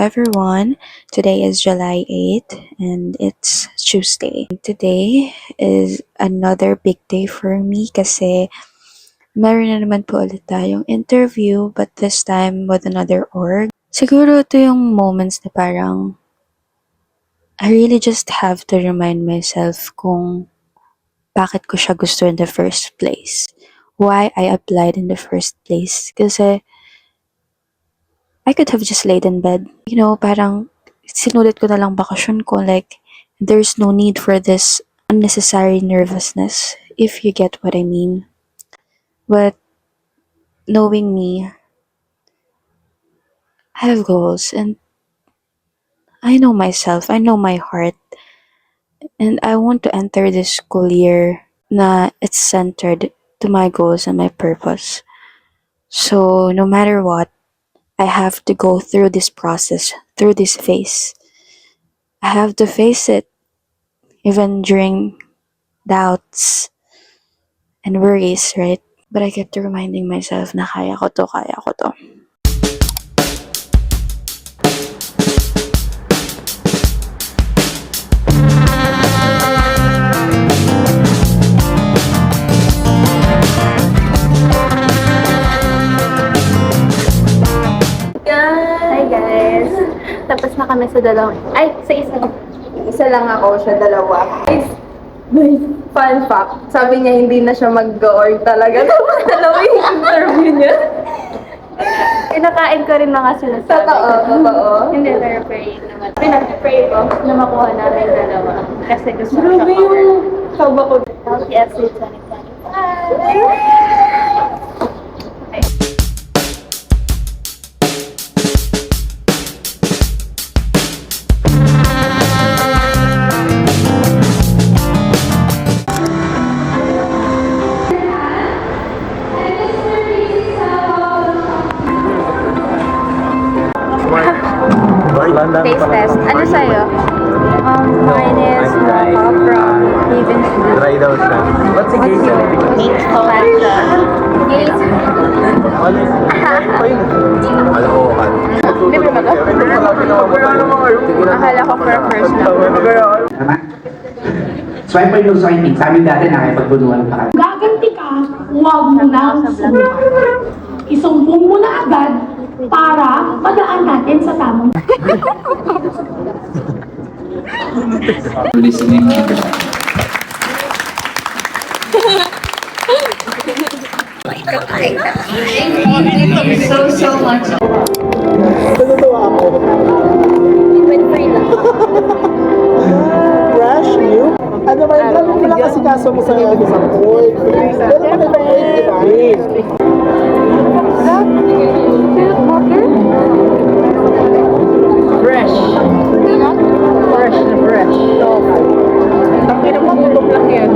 everyone. Today is July 8th and it's Tuesday. Today is another big day for me kasi meron na naman po ulit tayong interview but this time with another org. Siguro ito yung moments na parang I really just have to remind myself kung bakit ko siya gusto in the first place. Why I applied in the first place. Kasi I could have just laid in bed. Parang sinulit ko na lang bakasyon ko. Like, there's no need for this unnecessary nervousness, if you get what I mean. But knowing me, I have goals and I know myself, I know my heart, and I want to enter this school year na it's centered to my goals and my purpose. So no matter what, I have to go through this process, through this phase. I have to face it, even during doubts and worries, right? But I kept reminding myself na kaya ko to, kaya ko to. Hi guys! Tapos na kami sa dalawang... Ay, sa isa. Isa lang ako, siya dalawa. Guys, fun fact, sabi niya hindi na siya mag-org talaga. Tapos dalawa yung interview niya. Kinakain ko rin mga sinasabi. Totoo. Hindi, pero pray naman. Pinag-pray ko na makuha namin dalawa. Kasi gusto ko Grabe siya yung tawag ko. LTFC 2025. Taste test. Ano sa'yo? Mine is mocha from Haven Food. Try daw siya. What's the What's case? yours? Matcha. Alam ko kan. Libre ba to? Akala ko for first na. Tama? Swipe yung swiping. Sa amin dati nakipagbunuan pa kami. Gaganti ka, huwag mo na isumpong mo na agad para madaan natin sa tamang Listening. So much. Natutuwa ako. With free lang. Crush you? Ano ba yung grabe lang kasi kaso mo sa isang point. Pero pa na point, di ba? Fresh. Fresh na fresh. Tangin mo, tulog lang yan.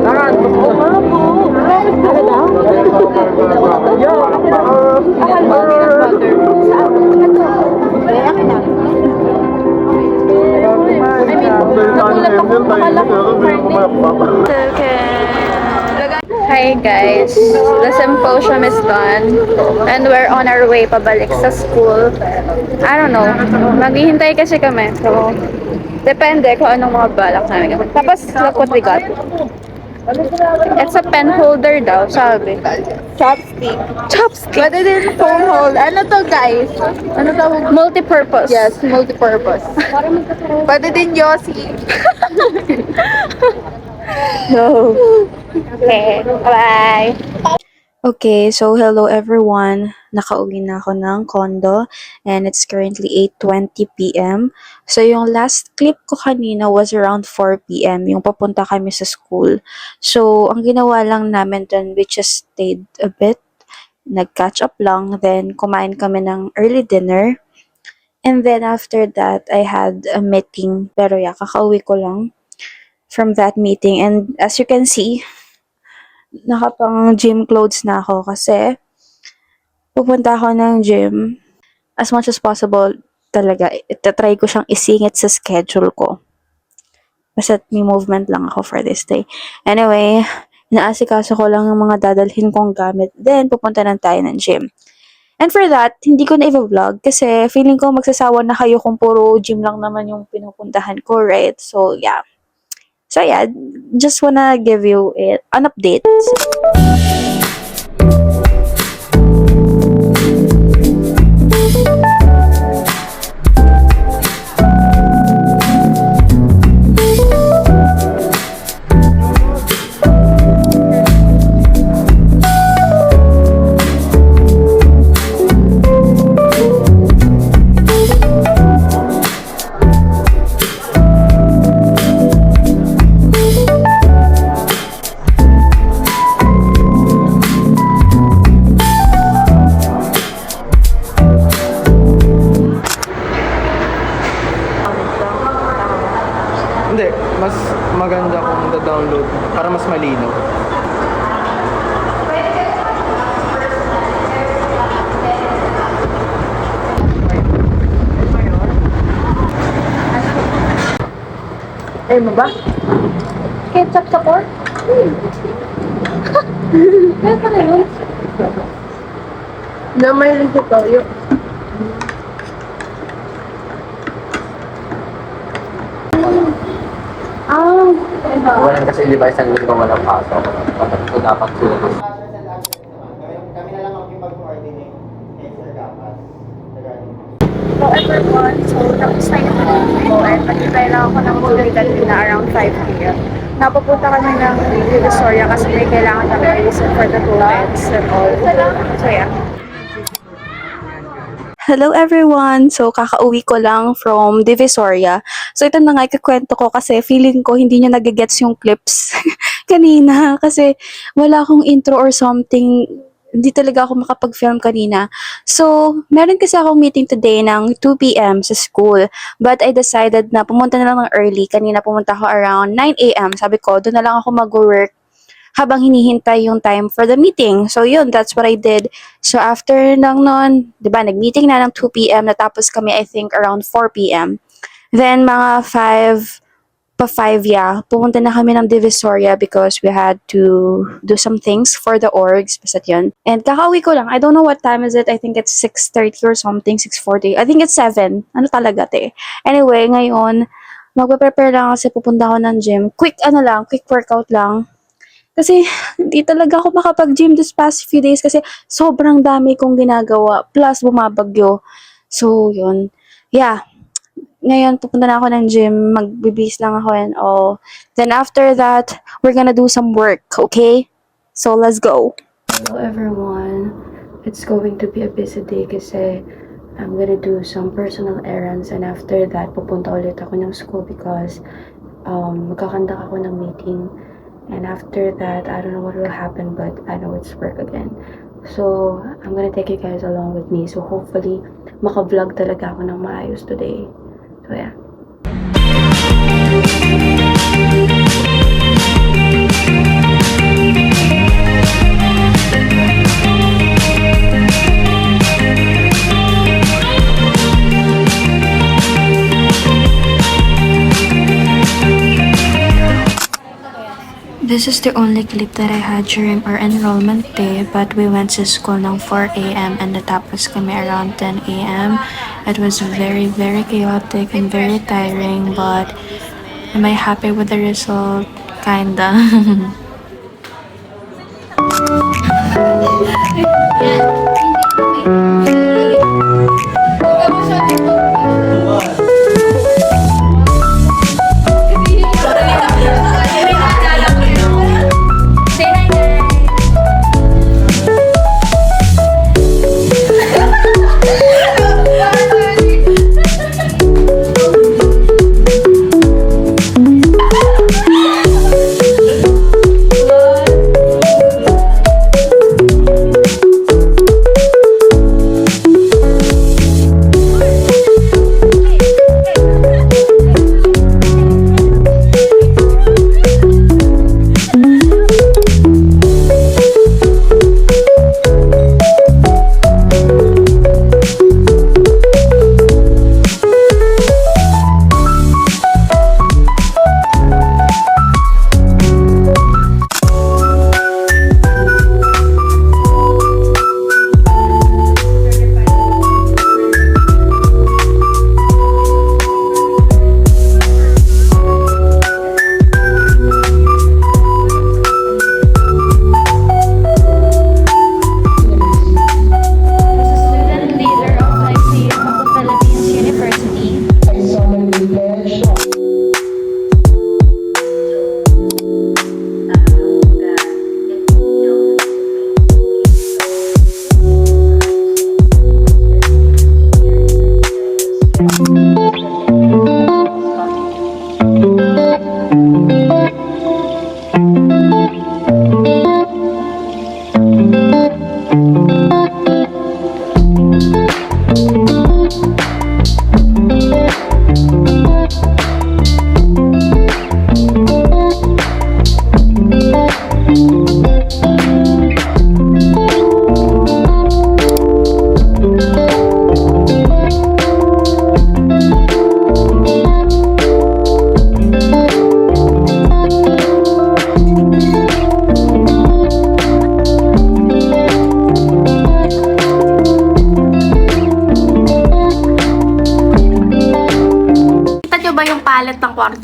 Tara, oo nga po. Talaga? Yo, akal mo butter. Saan? Ay, akin na. Hi guys, the symposium is done and we're on our way pabalik sa school. I don't know, maghihintay kasi kami, so depende kung anong mga balak namin. Tapos look what we got. It's a pen holder daw, sabi. Chopstick. Chopstick. Pwede din phone hold. Ano to guys? Ano tawag? Multi-purpose. Yes, multi-purpose. Pwede din Yossi. No. Okay, bye. Okay, so hello everyone. Nakauwi na ako ng condo and it's currently 8:20 p.m. So yung last clip ko kanina was around 4 p.m. yung papunta kami sa school. So ang ginawa lang namin dun, we just stayed a bit, nag-catch up lang, then kumain kami ng early dinner. And then after that, I had a meeting, pero yeah, kakauwi ko lang from that meeting. And as you can see, nakapang gym clothes na ako kasi pupunta ako ng gym as much as possible talaga. Itatry ko siyang isingit sa schedule ko. Basta may movement lang ako for this day. Anyway, inaasikaso ko lang yung mga dadalhin kong gamit. Then, pupunta na tayo ng gym. And for that, hindi ko na i-vlog kasi feeling ko magsasawa na kayo kung puro gym lang naman yung pinupuntahan ko, right? So, yeah. So, yeah, just wanna give you an update. Hindi, mas maganda kung da-download para mas malinaw. Ay mo ba? Ketchup sa pork? Kaya pala yun. Na may rin sa toyo. Walang kasi device ang linggo walang pasok. So dapat sila. Kami na lang ang mag-coordinate. Sir Gapas. So everyone, so tapos na yung ko and magkitay lang ako ng mobilitan na around 5 p.m. Napapunta kami ng Divisoria kasi may kailangan kami reason for the toilets and all. So yeah. Hello everyone! So, kakauwi ko lang from Divisoria. So, ito na nga ikukwento ko kasi feeling ko hindi niya nagigets yung clips kanina kasi wala akong intro or something. Hindi talaga ako makapag-film kanina. So, meron kasi akong meeting today ng 2 p.m. sa school. But I decided na pumunta na lang ng early. Kanina pumunta ako around 9 a.m. Sabi ko, doon na lang ako mag-work habang hinihintay yung time for the meeting. So yun, that's what I did. So after nang nun, di ba, nag-meeting na ng 2 p.m. Natapos kami, I think, around 4 p.m. Then mga 5 yeah, pumunta na kami ng Divisoria because we had to do some things for the orgs. Basta yun. And kakauwi ko lang. I don't know what time is it. I think it's 6:30 or something, 6:40. I think it's 7. Ano talaga, te? Anyway, ngayon, magpe-prepare lang kasi pupunta ako ng gym. Quick workout lang. Kasi hindi talaga ako makapag-gym this past few days kasi sobrang dami kong ginagawa. Plus, bumabagyo. So, yun. Yeah. Ngayon, pupunta na ako ng gym. Magbibis lang ako and all. Then after that, we're gonna do some work. Okay? So, let's go. Hello, everyone. It's going to be a busy day kasi I'm gonna do some personal errands and after that, pupunta ulit ako ng school because magkakandak ako ng meeting. And after that, I don't know what will happen, but I know it's work again. So, I'm gonna take you guys along with me. So, hopefully, maka-vlog talaga ako ng maayos today. So, yeah. This is the only clip that I had during our enrollment day, but we went to school ng 4 a.m. and natapos kami around 10 a.m. It was very, very chaotic and very tiring, but am I happy with the result? Kinda.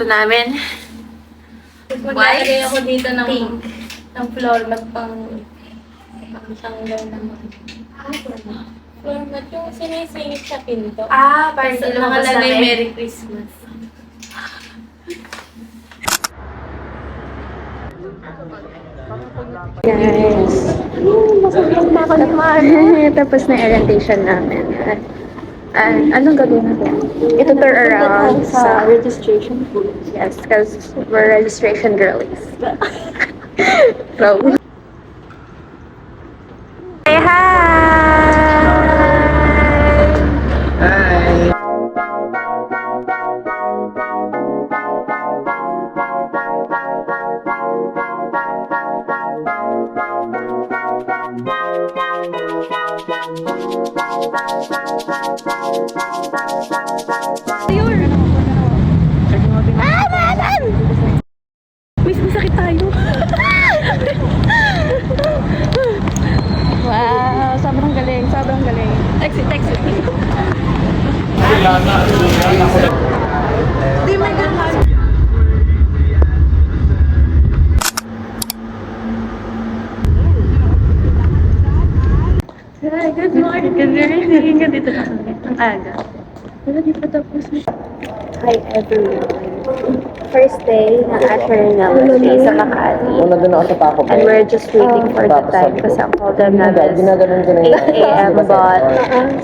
kwarto namin. Maglagay ako dito ng ng floor mat pang tanggal naman. Floor mat yung sinisingit sa pinto. Parang Sa nakalagay Merry Christmas. Guys. Tapos na orientation namin. Anong gagawin natin? Ito-tour around sa registration. Yes, because we're registration girlies. So, say hi! Wow, sobrang galing, sobrang galing. Exit. Hi, good morning. Good morning. Dito na kami. Ang aga. Wala di pa tapos. Hi everyone. First day ng Asher namin sa Makati. Una doon ako sa Taco Bell. And we're just waiting for the time kasi ang program namin is 8 a.m. but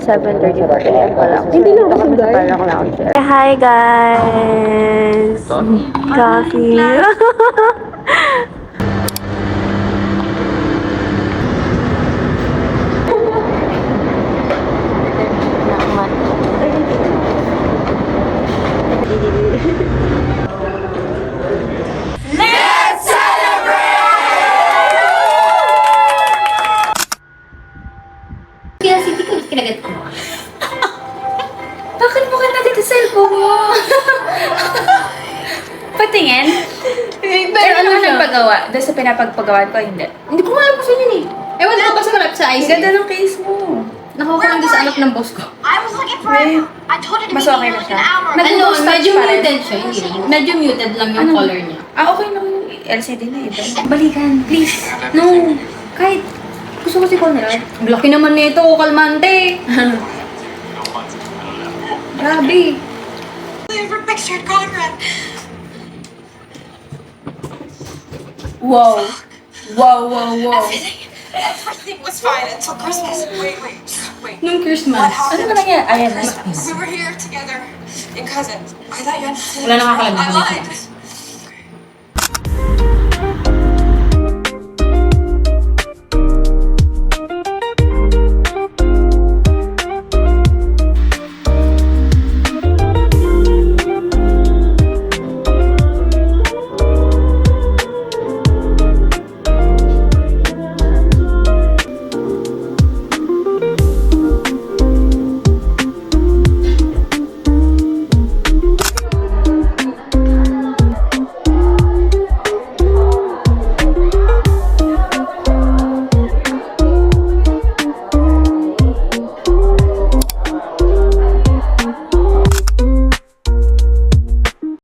7:34 a.m. pa lang. Hindi na ako parang lounge. Hi guys! Coffee! Kaya hindi ko kinagat ko. Bakit mo kinagat yung cellphone mo? Patingin? Pero ano ka nagpagawa? Doon sa pinapagpagawa ko, hindi. Hindi ko alam kung saan yun eh. Ewan ko ba sa malap sa IC? Ganda ng case mo. Nakuha ko lang doon sa anak ng boss ko. Mas okay na siya. Ano, medyo muted siya. Medyo muted lang yung color niya. Okay lang yung LCD na ito. Balikan, please. No. Kahit gusto ko si Conrad. Laki naman nito, kalmante. Grabe. Wow. Everything was fine until Christmas. Wait. Nung Christmas. Ano ba nangyari? Ayan na. We were here together in cousins. I thought you had. Wala nakakalaman. I lied.